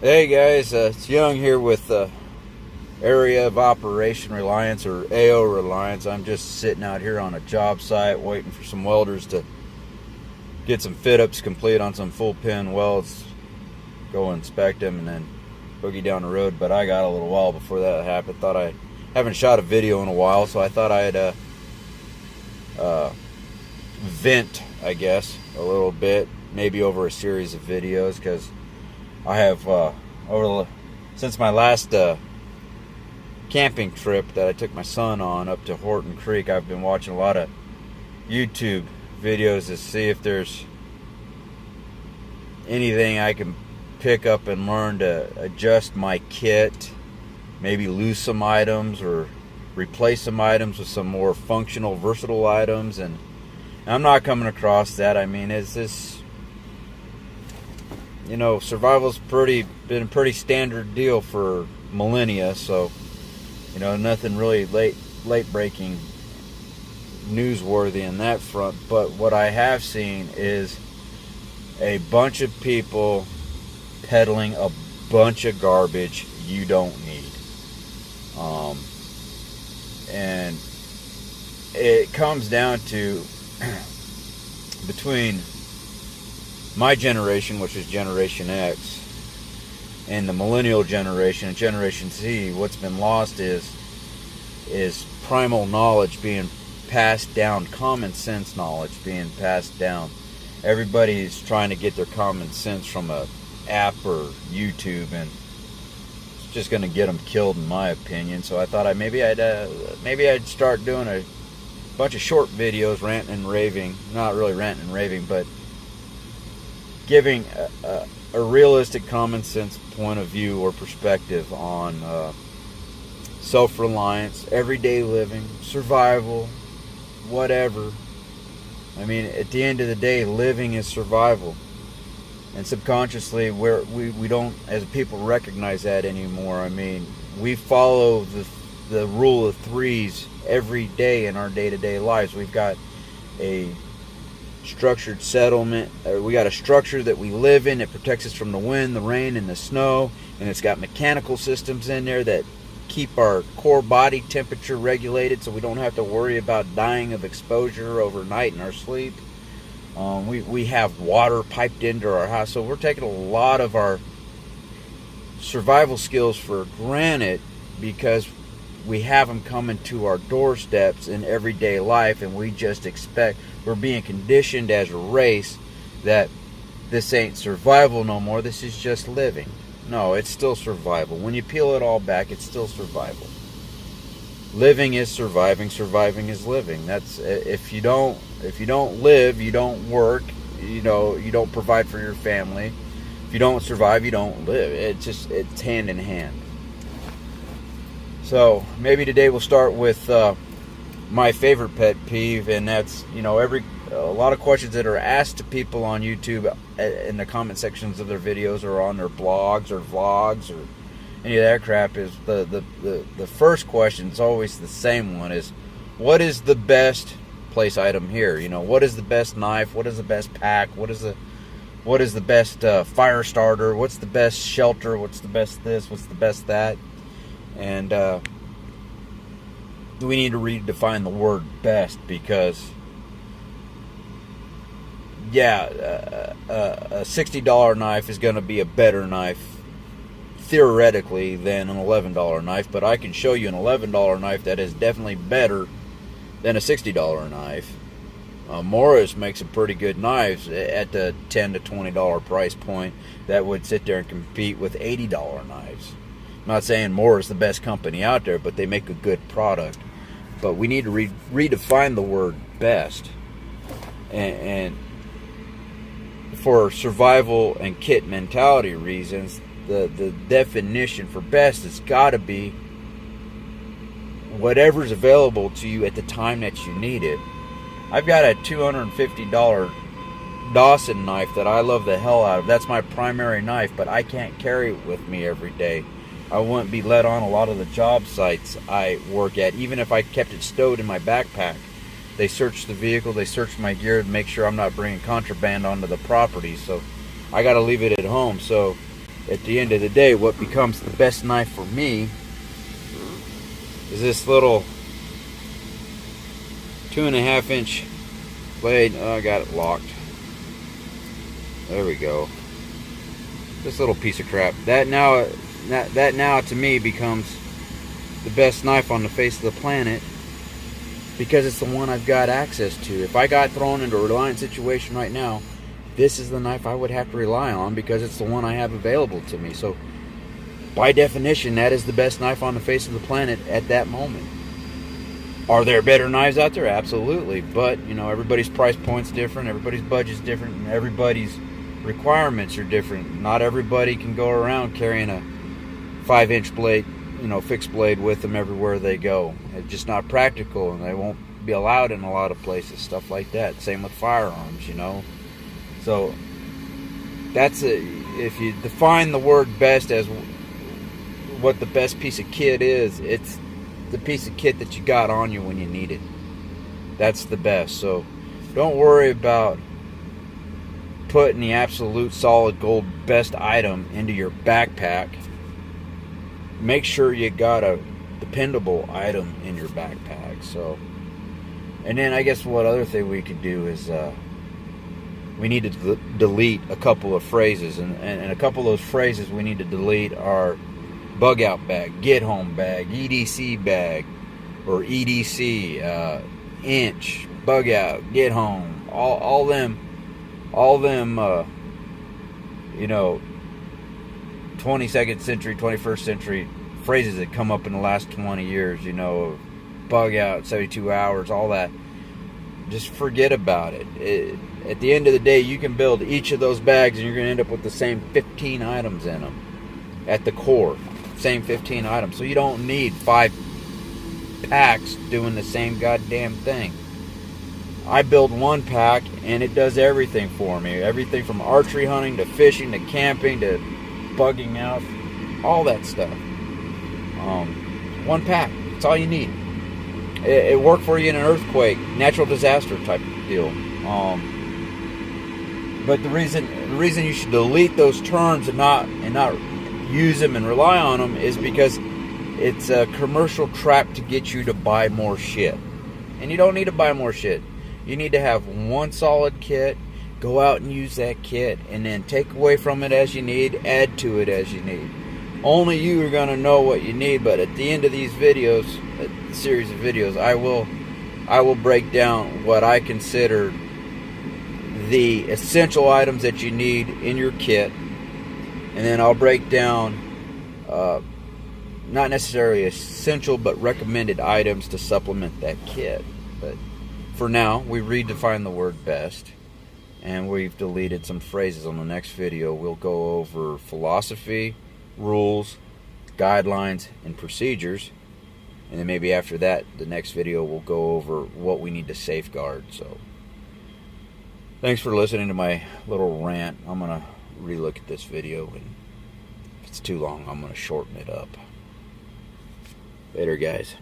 Hey guys, it's Young here with Area of Operation Reliance, or AO Reliance. I'm just sitting out here on a job site waiting for some welders to get some fit-ups complete on some full pin welds, go inspect them, and then boogie down the road. But I got a little while before that happened. Thought I haven't shot a video in a while, so I thought I'd vent, I guess, a little bit, maybe over a series of videos, because I have since my last camping trip that I took my son on up to Horton Creek, I've been watching a lot of YouTube videos to see if there's anything I can pick up and learn to adjust my kit, maybe lose some items or replace some items with some more functional, versatile items. And I'm not coming across that. I mean, is this, survival's been a pretty standard deal for millennia, so nothing really late breaking newsworthy in that front. But what I have seen is a bunch of people peddling a bunch of garbage you don't need, and it comes down to between my generation, which is Generation X, and the millennial generation, Generation Z, what's been lost is primal knowledge being passed down, common sense knowledge being passed down. Everybody's trying to get their common sense from a app or YouTube, and it's just going to get them killed, in my opinion. So I thought maybe I'd start doing a bunch of short videos, ranting and raving. Not really ranting and raving, but giving a realistic, common sense point of view or perspective on self-reliance, everyday living, survival, whatever. I mean, at the end of the day, living is survival. And subconsciously, we don't, as people, recognize that anymore. I mean, we follow the rule of threes every day in our day-to-day lives. We've got a structured settlement. We got a structure that we live in that protects us from the wind, the rain, and the snow, and it's got mechanical systems in there that keep our core body temperature regulated, so we don't have to worry about dying of exposure overnight in our sleep. We have water piped into our house, so we're taking a lot of our survival skills for granted because we have them coming to our doorsteps in everyday life, and we just expect, we're being conditioned as a race that this ain't survival no more, this is just living. No, it's still survival. When you peel it all back, it's still survival. Living is surviving, surviving is living. That's, if you don't live, you don't work, you don't provide for your family. If you don't survive, you don't live. It's hand in hand. So maybe today we'll start with my favorite pet peeve, and that's a lot of questions that are asked to people on YouTube in the comment sections of their videos or on their blogs or vlogs or any of that crap. Is the first question is always the same one: is what is the best place item here? What is the best knife? What is the best pack? What is the best fire starter? What's the best shelter? What's the best this? What's the best that? And we need to redefine the word best, because a $60 knife is going to be a better knife theoretically than an $11 knife, but I can show you an $11 knife that is definitely better than a $60 knife. Morris makes some pretty good knives at the $10 to $20 price point that would sit there and compete with $80 knives. I'm not saying Morris is the best company out there, but they make a good product. But we need to redefine the word best. And for survival and kit mentality reasons, the definition for best has got to be whatever's available to you at the time that you need it. I've got a $250 Dawson knife that I love the hell out of. That's my primary knife, but I can't carry it with me every day. I wouldn't be let on a lot of the job sites I work at, even if I kept it stowed in my backpack. They search the vehicle, they search my gear to make sure I'm not bringing contraband onto the property, so I got to leave it at home. So at the end of the day, what becomes the best knife for me is this little 2.5 inch blade. Oh, I got it locked. There we go. This little piece of crap. That now to me becomes the best knife on the face of the planet, because it's the one I've got access to. If I got thrown into a reliance situation right now, this is the knife I would have to rely on, because it's the one I have available to me. So by definition, that is the best knife on the face of the planet at that moment. Are there better knives out there? Absolutely. But, you know, everybody's price point's different, everybody's budget's different, and everybody's requirements are different. Not everybody can go around carrying a 5-inch blade, you know, fixed blade with them everywhere they go. It's just not practical, and they won't be allowed in a lot of places, stuff like that. Same with firearms, you know. So that's if you define the word best as what the best piece of kit is, it's the piece of kit that you got on you when you need it. That's the best. So don't worry about putting the absolute solid gold best item into your backpack. Make sure you got a dependable item in your backpack. So, and then I guess what other thing we could do is we need to delete a couple of phrases, and a couple of those phrases we need to delete are bug out bag, get home bag, EDC bag, or EDC, inch, bug out, get home, all them, you know, 22nd century, 21st century phrases that come up in the last 20 years, you know, bug out, 72 hours, all that. Just forget about it. At the end of the day, you can build each of those bags and you're going to end up with the same 15 items in them. At the core, same 15 items. So you don't need 5 packs doing the same goddamn thing. I build one pack and it does everything for me. Everything from archery hunting to fishing to camping to bugging out, all that stuff. One pack, that's all you need. It worked for you in an earthquake, natural disaster type of deal. But the reason you should delete those terms and not use them and rely on them is because it's a commercial trap to get you to buy more shit. And you don't need to buy more shit. You need to have one solid kit, go out and use that kit, and then take away from it as you need, add to it as you need. Only you are going to know what you need, but at the end of these videos, a series of videos, I will break down what I consider the essential items that you need in your kit, and then I'll break down not necessarily essential but recommended items to supplement that kit. But for now, we redefined the word best, and we've deleted some phrases. On the next video, we'll go over philosophy, rules, guidelines, and procedures. And then maybe after that, the next video, we'll go over what we need to safeguard. So, thanks for listening to my little rant. I'm going to relook at this video, and if it's too long, I'm going to shorten it up. Later, guys.